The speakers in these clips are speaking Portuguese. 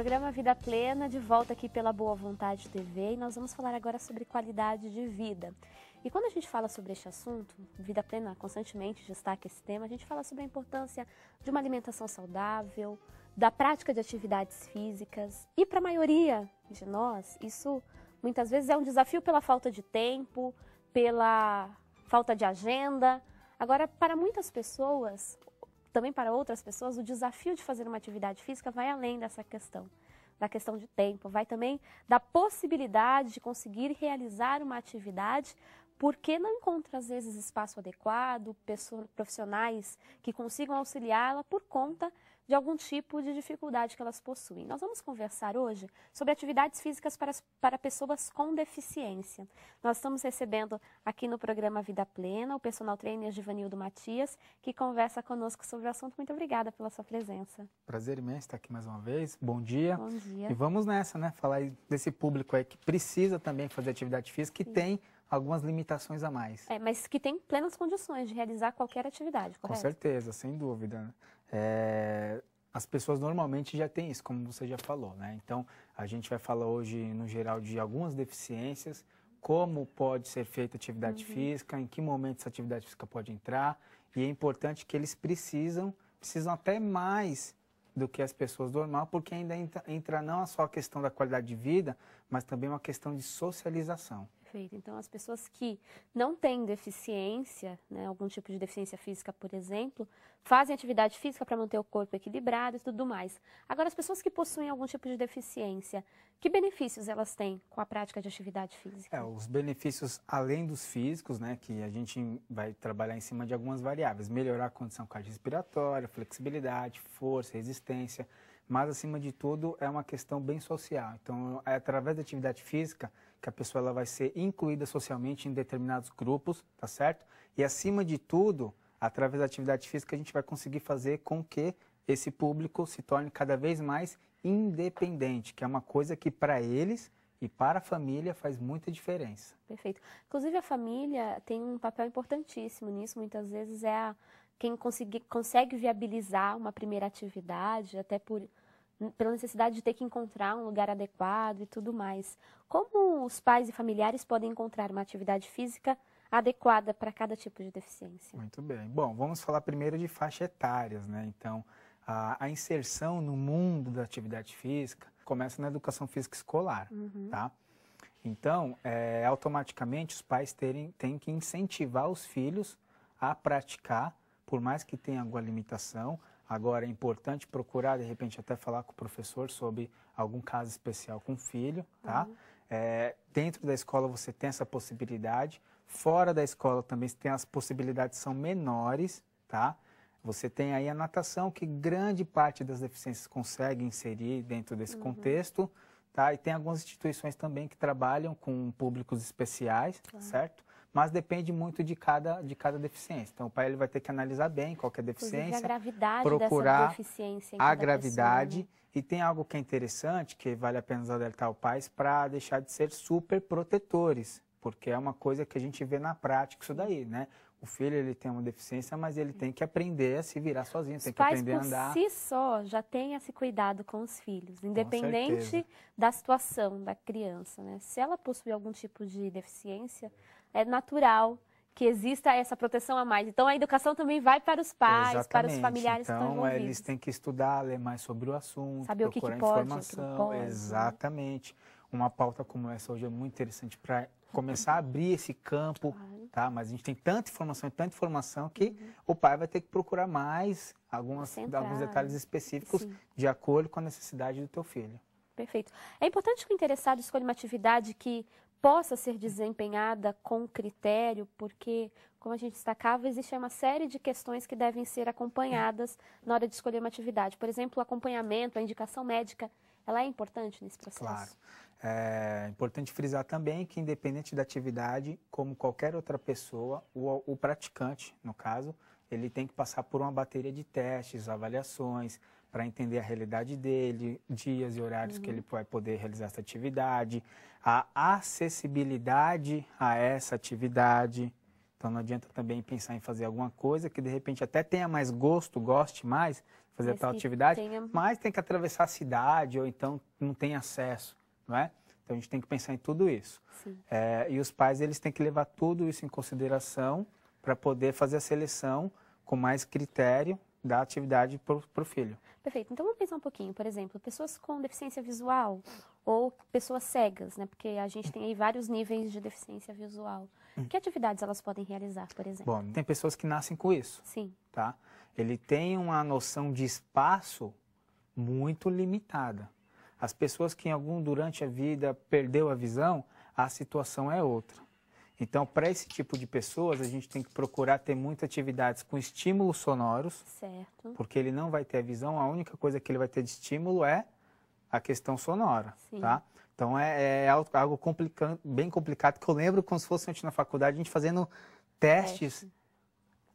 programa Vida Plena, de volta aqui pela Boa Vontade TV, e nós vamos falar agora sobre qualidade de vida. E quando a gente fala sobre este assunto, Vida Plena constantemente destaca esse tema, a gente fala sobre a importância de uma alimentação saudável, da prática de atividades físicas, e para a maioria de nós, isso muitas vezes é um desafio pela falta de tempo, pela falta de agenda. Agora, para muitas pessoas, também para outras pessoas, o desafio de fazer uma atividade física vai além dessa questão, da questão de tempo, vai também da possibilidade de conseguir realizar uma atividade porque não encontra, às vezes, espaço adequado, profissionais que consigam auxiliá-la por conta de algum tipo de dificuldade que elas possuem. Nós vamos conversar hoje sobre atividades físicas para pessoas com deficiência. Nós estamos recebendo aqui no programa Vida Plena o personal trainer Givanildo Matias, que conversa conosco sobre o assunto. Muito obrigada pela sua presença. Prazer imenso estar aqui mais uma vez. Bom dia. Bom dia. E vamos nessa, né? Falar desse público aí que precisa também fazer atividade física, que tem algumas limitações a mais. Mas que tem plenas condições de realizar qualquer atividade, correto? Com certeza, sem dúvida. As pessoas normalmente já têm isso, como você já falou, né? Então, a gente vai falar hoje, no geral, de algumas deficiências, como pode ser feita atividade física, em que momento essa atividade física pode entrar, e é importante que eles precisam até mais do que as pessoas normais, porque ainda entra não só a questão da qualidade de vida, mas também uma questão de socialização. Perfeito. Então, as pessoas que não têm deficiência, né, algum tipo de deficiência física, por exemplo, fazem atividade física para manter o corpo equilibrado e tudo mais. Agora, as pessoas que possuem algum tipo de deficiência, que benefícios elas têm com a prática de atividade física? Os benefícios, além dos físicos, né, que a gente vai trabalhar em cima de algumas variáveis, melhorar a condição cardiorrespiratória, flexibilidade, força, resistência, mas, acima de tudo, é uma questão bem social. Então, é através da atividade física que a pessoa ela vai ser incluída socialmente em determinados grupos, tá certo? E, acima de tudo, através da atividade física, a gente vai conseguir fazer com que esse público se torne cada vez mais independente, que é uma coisa que, para eles e para a família, faz muita diferença. Perfeito. Inclusive, a família tem um papel importantíssimo nisso. Muitas vezes é quem consegue viabilizar uma primeira atividade, até pela necessidade de ter que encontrar um lugar adequado e tudo mais. Como os pais e familiares podem encontrar uma atividade física adequada para cada tipo de deficiência? Muito bem. Bom, vamos falar primeiro de faixa etárias, né? Então, a inserção no mundo da atividade física começa na educação física escolar, tá? Então, automaticamente os pais têm que incentivar os filhos a praticar, por mais que tenha alguma limitação. Agora, é importante procurar, de repente, até falar com o professor sobre algum caso especial com o filho, tá? Dentro da escola você tem essa possibilidade. Fora da escola também você tem as possibilidades são menores, tá? Você tem aí a natação, que grande parte das deficiências consegue inserir dentro desse contexto, tá? E tem algumas instituições também que trabalham com públicos especiais, certo? Mas depende muito de cada deficiência. Então, o pai ele vai ter que analisar bem qual que é a deficiência, a gravidade procurar dessa deficiência em a cada gravidade. pessoa, né? E tem algo que é interessante, que vale a pena alertar os pais para deixar de ser super protetores, porque é uma coisa que a gente vê na prática isso daí, né? O filho ele tem uma deficiência, mas ele tem que aprender a se virar sozinho, tem que aprender a andar. Os pais por si só já têm esse cuidado com os filhos, independente da situação da criança, né? Se ela possui algum tipo de deficiência, é natural que exista essa proteção a mais. Então, a educação também vai para os pais, para os familiares que estão envolvidos. Então, eles têm que estudar, ler mais sobre o assunto, saber procurar o que pode, informação. O que não pode, exatamente. Né? Uma pauta como essa hoje é muito interessante para começar a abrir esse campo, tá? Mas a gente tem tanta informação que o pai vai ter que procurar mais alguns detalhes específicos de acordo com a necessidade do teu filho. Perfeito. É importante que o interessado escolha uma atividade que possa ser desempenhada com critério, porque, como a gente destacava, existe uma série de questões que devem ser acompanhadas na hora de escolher uma atividade. Por exemplo, o acompanhamento, a indicação médica, ela é importante nesse processo? Claro. É importante frisar também que, independente da atividade, como qualquer outra pessoa, o praticante, no caso, ele tem que passar por uma bateria de testes, avaliações, para entender a realidade dele, dias e horários que ele vai poder realizar essa atividade, a acessibilidade a essa atividade. Então, não adianta também pensar em fazer alguma coisa que, de repente, até tenha mais gosto, goste mais, fazer tal atividade, mas tem que atravessar a cidade ou então não tem acesso, não é? Então a gente tem que pensar em tudo isso. E os pais eles têm que levar tudo isso em consideração para poder fazer a seleção com mais critério da atividade para o filho. Perfeito. Então vamos pensar um pouquinho, por exemplo, pessoas com deficiência visual ou pessoas cegas, né? Porque a gente tem aí vários níveis de deficiência visual. Que atividades elas podem realizar, por exemplo? Bom, tem pessoas que nascem com isso. Sim. Tá? Ele tem uma noção de espaço muito limitada. As pessoas que durante a vida perdeu a visão, a situação é outra. Então, para esse tipo de pessoas, a gente tem que procurar ter muitas atividades com estímulos sonoros, certo, porque ele não vai ter a visão, a única coisa que ele vai ter de estímulo é a questão sonora, tá? Então, é algo bem complicado, que eu lembro como se fosse antes na faculdade, a gente fazendo testes,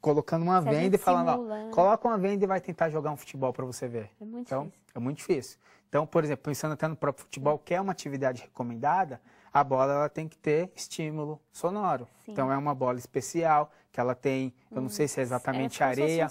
colocando uma venda e falando, ó, coloca uma venda e vai tentar jogar um futebol para você ver. É muito difícil. É muito difícil. Então, por exemplo, pensando até no próprio futebol, que é uma atividade recomendada, a bola ela tem que ter estímulo sonoro. Então, é uma bola especial, que ela tem, eu não sei se é exatamente areia,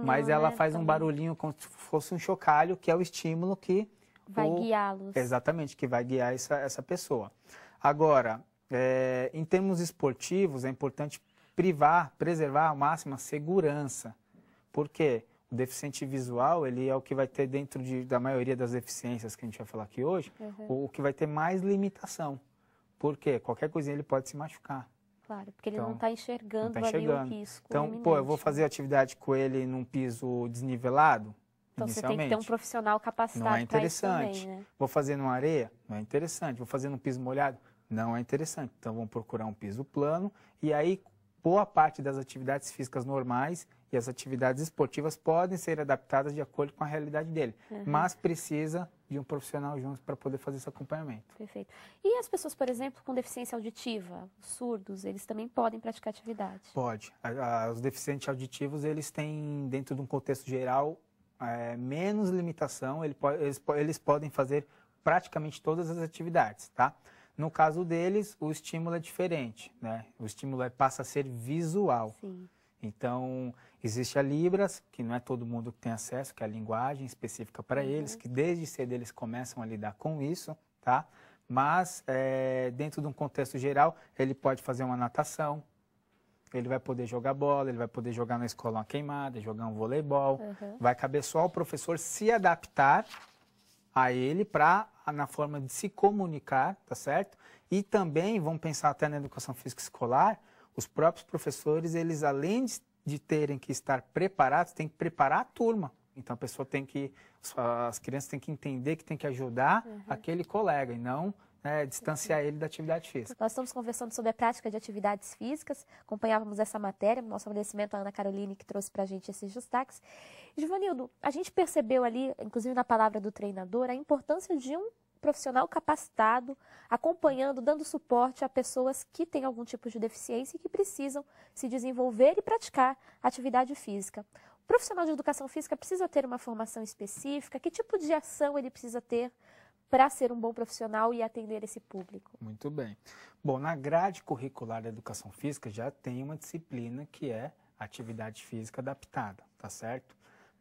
mas ela faz um barulhinho como se fosse um chocalho, que é o estímulo que vai guiá-los. Exatamente, que vai guiar essa pessoa. Agora, em termos esportivos, é importante preservar ao máximo a segurança. Por quê? O deficiente visual, ele é o que vai ter dentro da maioria das deficiências que a gente vai falar aqui hoje, o que vai ter mais limitação. Por quê? Qualquer coisinha ele pode se machucar. Claro, porque ele não está enxergando ali o risco. Então, eu vou fazer atividade com ele num piso desnivelado, então você tem que ter um profissional capacitado para isso também, né? Vou fazer numa areia? Não é interessante. Vou fazer num piso molhado? Não é interessante. Então, vamos procurar um piso plano e aí boa parte das atividades físicas normais e as atividades esportivas podem ser adaptadas de acordo com a realidade dele, mas precisa de um profissional junto para poder fazer esse acompanhamento. Perfeito. E as pessoas, por exemplo, com deficiência auditiva, surdos, eles também podem praticar atividade? Pode. Os deficientes auditivos, eles têm, dentro de um contexto geral, menos limitação, eles podem fazer praticamente todas as atividades, tá? No caso deles, o estímulo é diferente, né? O estímulo passa a ser visual. Sim. Então, existe a Libras, que não é todo mundo que tem acesso, que é a linguagem específica para eles, que desde cedo eles começam a lidar com isso, tá? Mas, dentro de um contexto geral, ele pode fazer uma natação, ele vai poder jogar bola, ele vai poder jogar na escola uma queimada, jogar um voleibol. Vai caber só ao professor se adaptar a ele na forma de se comunicar, tá certo? E também, vamos pensar até na educação física escolar, os próprios professores, eles além de terem que estar preparados, têm que preparar a turma. Então, as crianças têm que entender que tem que ajudar aquele colega e não distanciar ele da atividade física. Nós estamos conversando sobre a prática de atividades físicas, acompanhávamos essa matéria, nosso agradecimento à Ana Caroline que trouxe para a gente esses destaques. Givanildo, a gente percebeu ali, inclusive na palavra do treinador, a importância de um profissional capacitado, acompanhando, dando suporte a pessoas que têm algum tipo de deficiência e que precisam se desenvolver e praticar atividade física. O profissional de educação física precisa ter uma formação específica? Que tipo de ação ele precisa ter para ser um bom profissional e atender esse público? Muito bem. Bom, na grade curricular da educação física já tem uma disciplina que é atividade física adaptada, tá certo?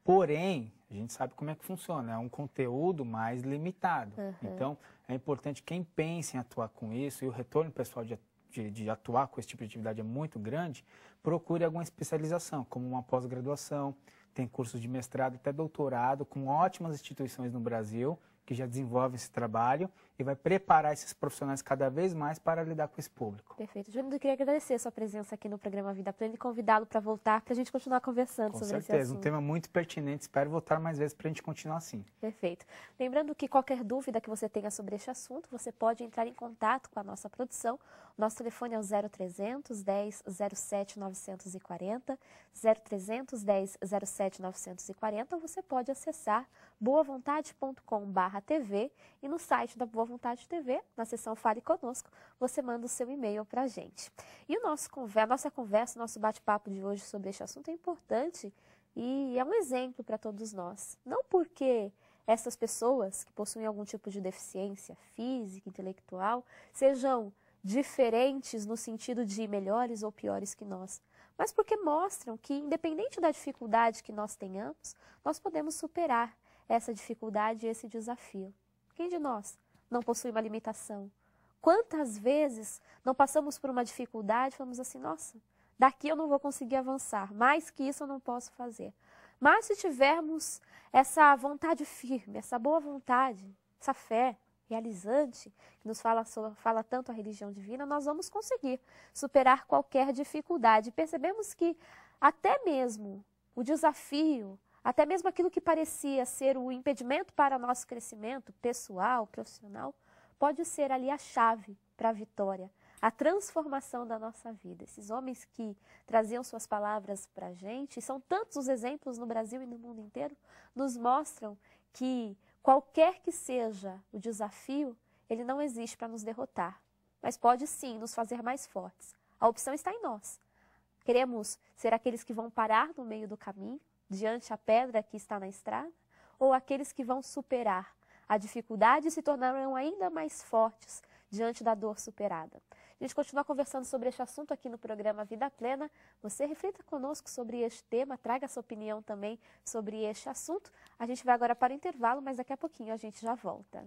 Porém, a gente sabe como é que funciona, é um conteúdo mais limitado. Então, é importante quem pensa em atuar com isso, e o retorno pessoal de atuar com esse tipo de atividade é muito grande, procure alguma especialização, como uma pós-graduação, tem cursos de mestrado até doutorado, com ótimas instituições no Brasil, que já desenvolvem esse trabalho e vai preparar esses profissionais cada vez mais para lidar com esse público. Perfeito. Júnior, eu queria agradecer a sua presença aqui no programa Vida Plena e convidá-lo para voltar para a gente continuar conversando sobre esse assunto. Com certeza, um tema muito pertinente. Espero voltar mais vezes para a gente continuar assim. Perfeito. Lembrando que qualquer dúvida que você tenha sobre este assunto, você pode entrar em contato com a nossa produção. Nosso telefone é o 0300 10 07 940, 0300 10 07 940, ou você pode acessar boavontade.com/TV e no site da Boa Vontade TV, na seção Fale Conosco, você manda o seu e-mail para a gente. E a nossa conversa, o nosso bate-papo de hoje sobre este assunto é importante e é um exemplo para todos nós. Não porque essas pessoas que possuem algum tipo de deficiência física, intelectual, sejam diferentes no sentido de melhores ou piores que nós, mas porque mostram que, independente da dificuldade que nós tenhamos, nós podemos superar essa dificuldade e esse desafio. Quem de nós não possui uma limitação? Quantas vezes não passamos por uma dificuldade e falamos assim, nossa, daqui eu não vou conseguir avançar, mais que isso eu não posso fazer. Mas se tivermos essa vontade firme, essa boa vontade, essa fé realizante, que nos fala tanto a religião divina, nós vamos conseguir superar qualquer dificuldade. Percebemos que até mesmo o desafio, até mesmo aquilo que parecia ser o impedimento para nosso crescimento pessoal, profissional, pode ser ali a chave para a vitória, a transformação da nossa vida. Esses homens que traziam suas palavras para a gente, e são tantos os exemplos no Brasil e no mundo inteiro, nos mostram que qualquer que seja o desafio, ele não existe para nos derrotar, mas pode sim nos fazer mais fortes. A opção está em nós. Queremos ser aqueles que vão parar no meio do caminho, diante a pedra que está na estrada, ou aqueles que vão superar a dificuldade e se tornarão ainda mais fortes diante da dor superada. A gente continua conversando sobre este assunto aqui no programa Vida Plena. Você reflita conosco sobre este tema, traga sua opinião também sobre este assunto. A gente vai agora para o intervalo, mas daqui a pouquinho a gente já volta.